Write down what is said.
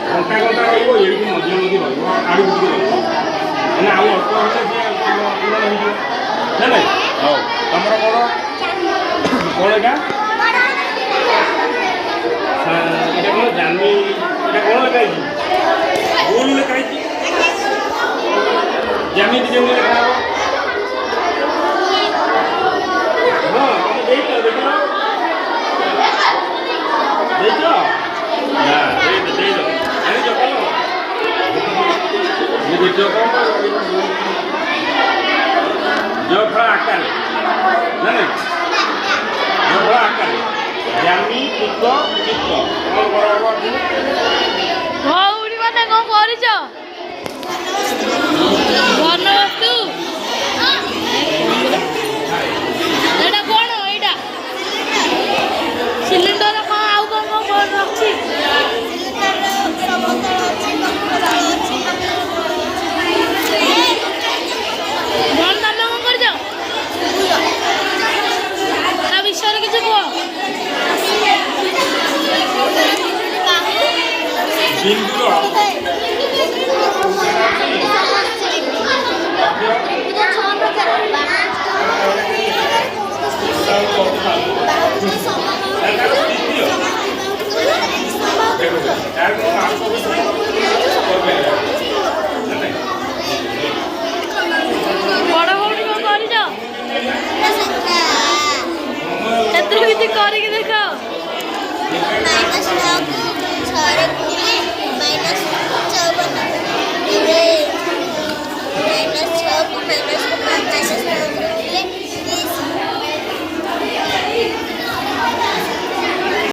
ঘণ্টা ঘণ্টা রহব এরকম মধ্যে মধ্যে রহব আড়ু বুঝে রহব মানে আউ অল্প হলে রহিଯିବ না ভাই হଉ ତମର କ'ଣ କ'ଣ ଏଇଟା এটা କ'ଣ ଜାନି এটা କ'ଣ ଲେଖା ହେଇଛି ଭୁଲ ଲେଖା ହେଇଛି ଯେମିତି ଯେମିତି ଲେଖା ହେବ ହଁ ତମେ ଦେଇଛ ଦେଖିଲ ଦେଇଛ ନା ଦେଇଛ ଜାଣିଛ କ'ଣ ଦେଖିଛ କ'ଣ ଜଫଳ ଆକାରରେ ନା ନାଇଁ ଜଫଳ ଆକାରରେ ଜାନି ଚିତ୍ତ ଚିତ୍ତ କ'ଣ କରାହବ ଭଉଣୀ ମାନେ କ'ଣ କରିଛ?